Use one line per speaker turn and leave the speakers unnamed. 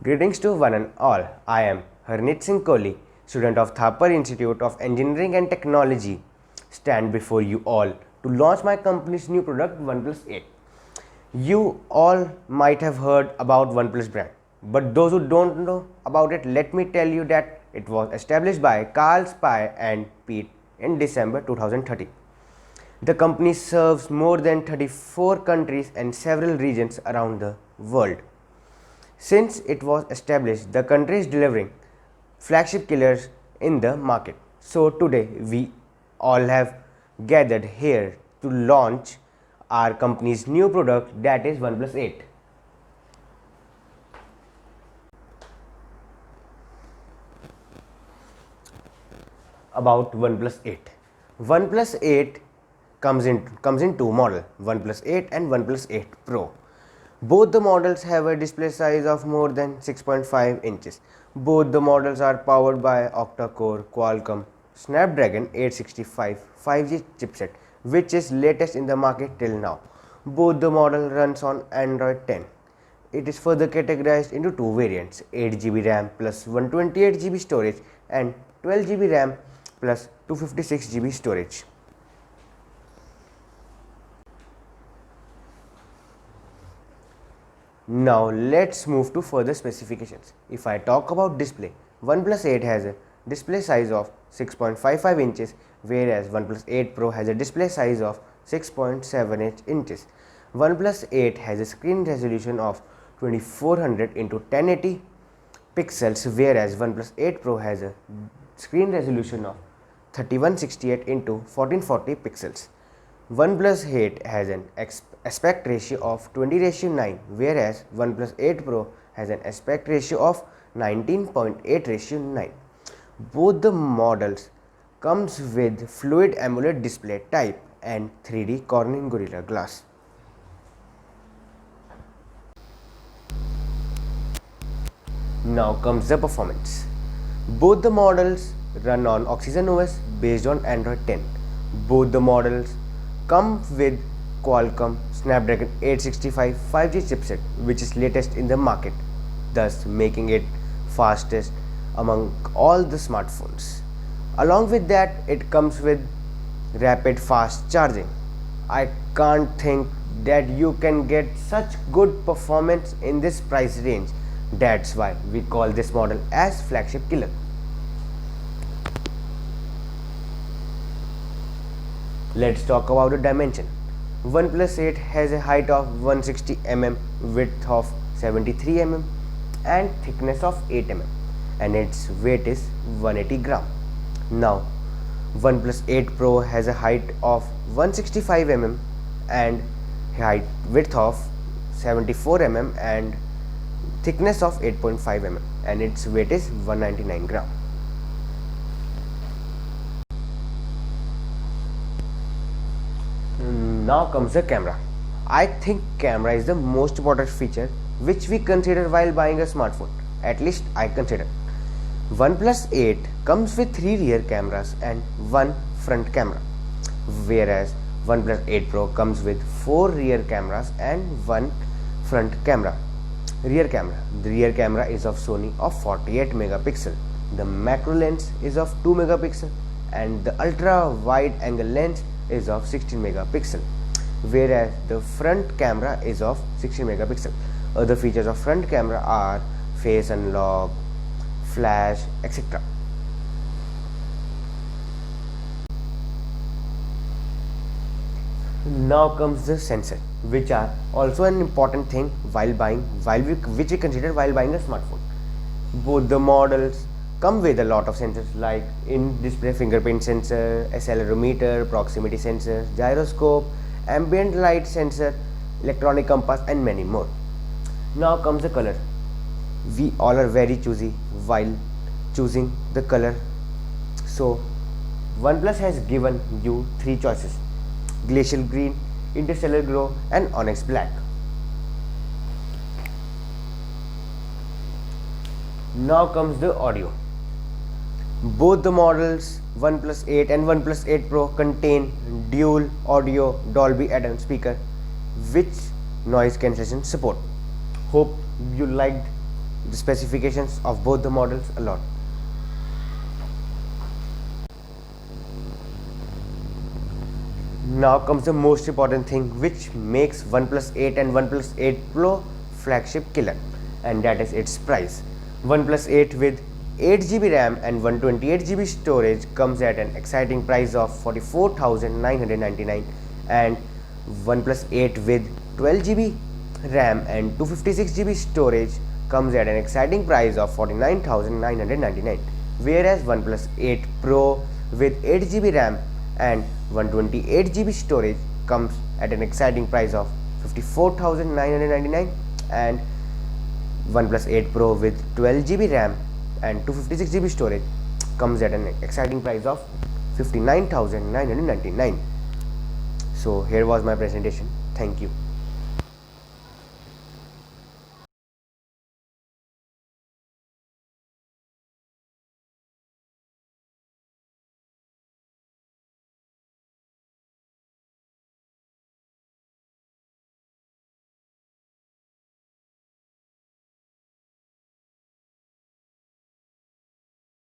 Greetings to one and all. I am Harneet Singh Kohli, student of Thapar Institute of Engineering and Technology. Stand before you all to launch my company's new product OnePlus 8. You all might have heard about OnePlus brand, but those who don't know about it, let me tell you that it was established by Carl Spy and Pete in December 2013. The company serves more than 34 countries and several regions around the world. Since it was established, the country is delivering flagship killers in the market. So today we all have gathered here to launch our company's new product, that is OnePlus 8. About OnePlus 8. OnePlus 8 comes in two models, OnePlus 8 and OnePlus 8 Pro. Both the models have a display size of more than 6.5 inches. Both the models are powered by octa-core Qualcomm Snapdragon 865 5G chipset, which is latest in the market till now. Both the model runs on Android 10. It is further categorized into two variants, 8GB RAM plus 128GB storage and 12GB RAM plus 256GB storage. Now let's move to further specifications. If I talk about display, OnePlus 8 has a display size of 6.55 inches, whereas OnePlus 8 Pro has a display size of 6.78 inches. OnePlus 8 has a screen resolution of 2400 into 1080 pixels, whereas OnePlus 8 Pro has a screen resolution of 3168 into 1440 pixels. OnePlus 8 has an aspect ratio of 20:9, whereas OnePlus 8 Pro has an aspect ratio of 19.8:9. Both the models comes with Fluid AMOLED display type and 3D Corning Gorilla Glass. Now comes the performance. Both the models run on Oxygen OS based on Android 10. Both the models come with Qualcomm Snapdragon 865 5G chipset, which is latest in the market, thus making it fastest among all the smartphones. Along with that, it comes with rapid fast charging. I can't think that you can get such good performance in this price range. That's why we call this model as flagship killer. Let's talk about the dimension. OnePlus 8 has a height of 160 mm, width of 73 mm and thickness of 8 mm, and its weight is 180 gram. Now OnePlus 8 Pro has a height of 165 mm and width of 74 mm and thickness of 8.5 mm, and its weight is 199 gram. Now comes the camera. I think camera is the most important feature which we consider while buying a smartphone. At least I consider. OnePlus 8 comes with 3 rear cameras and 1 front camera, whereas OnePlus 8 Pro comes with 4 rear cameras and 1 front camera. Rear camera. The rear camera is of Sony of 48 megapixel. The macro lens is of 2 megapixel and the ultra wide angle lens is of 16 megapixel, whereas the front camera is of 16 megapixel. Other features of front camera are face unlock, flash, etc. Now comes the sensor, which are also an important thing which we consider while buying a smartphone. Both the models come with a lot of sensors like in-display fingerprint sensor, accelerometer, proximity sensor, gyroscope, ambient light sensor, electronic compass and many more. Now comes the color. We all are very choosy while choosing the color. So OnePlus has given you 3 choices: glacial green, interstellar glow and onyx black. Now comes the audio. Both the models OnePlus 8 and OnePlus 8 Pro contain dual audio Dolby Atmos speaker which noise cancellation support. Hope you liked the specifications of both the models a lot. Now comes the most important thing which makes OnePlus 8 and OnePlus 8 Pro flagship killer, and that is its price. OnePlus 8 with 8GB RAM and 128GB storage comes at an exciting price of 44,999, and OnePlus 8 with 12GB RAM and 256GB storage comes at an exciting price of 49,999, whereas OnePlus 8 Pro with 8GB RAM and 128GB storage comes at an exciting price of 54,999, and OnePlus 8 Pro with 12GB RAM and 256GB storage comes at an exciting price of 59,999. So here was my presentation. Thank you.